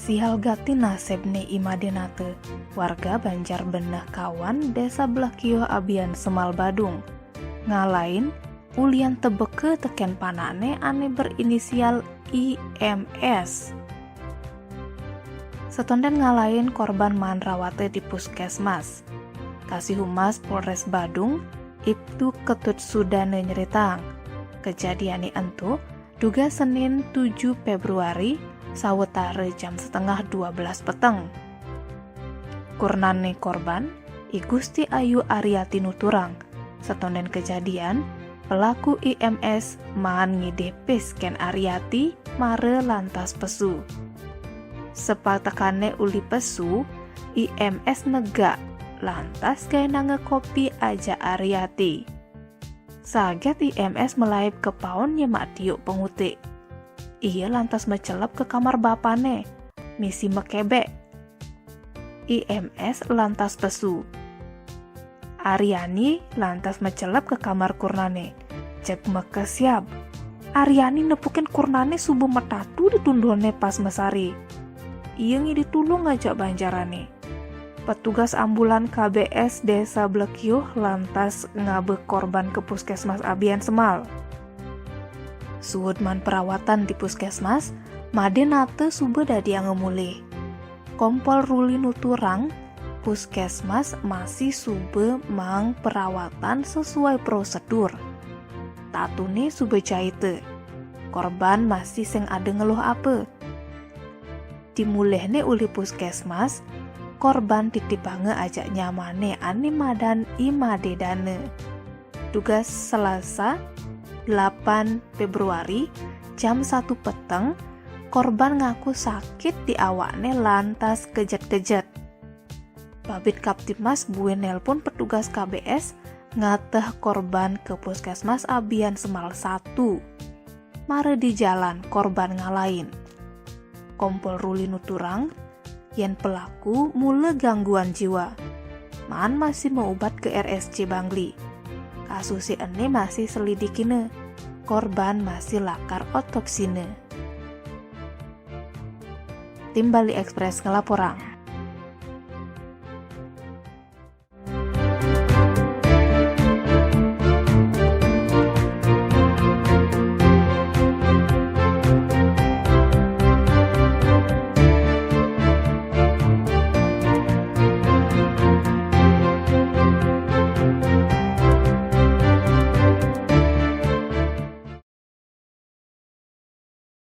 Sial gati nasibne Imadenate, warga Banjar Beneh Kawan, desa Blakio Abian Semal Badung. Ngalain, ulian tebeke teken panane ane berinisial IMS. Setonden ngalain korban man rawate di puskesmas. Kasih Humas Polres Badung, Ibtu Ketut Sudane nyeritang. Kejadian entu duga Senin 7 Februari sawetare jam setengah 12 peteng. Kurnane korban I Gusti Ayu Ariati nuturang. Setonden kejadian pelaku IMS maan ngidepis ken Ariati mare lantas pesu. Sepatakane uli pesu, IMS negak lantas kena ngekopi aja Ariati. Saget IMS melaip ke paun nyemak tiuk pengutik. Ia lantas mecelep ke kamar bapane, misi mekebek. IMS lantas pesu. Aryani lantas mecelep ke kamar kurnane, cek meke siap. Aryani nepukin kurnane subuh metatu ditundone pas mesari. Ia ditulung ngajak banjarane. Petugas ambulan KBS Desa Blekio lantas ngabe korban ke puskesmas Abian Semal. Suudman perawatan di puskesmas, Madenate sube dadi ngemulih. Kompol Ruli nuturang, puskesmas masih sube mang perawatan sesuai prosedur. Tatune sube jaite. Korban masih seng ada ngeluh apa. Dimulihne uli puskesmas, korban titipange ajak nyamane animadan Imadedane. Tugas Selasa 8 Februari jam 1 peteng, korban ngaku sakit di awakne lantas kejet-kejet. Babit Kaptimas bue nelpon petugas KBS ngateh korban ke puskesmas Abian Semal 1. Mare di jalan korban ngalain. Kompol Ruli nuturang, yen pelaku mule gangguan jiwa. Man masih mau obat ke RSC Bangli. Kasus ini masih selidikine. Korban masih lakar otopsine. Tim Bali Express ngelaporang.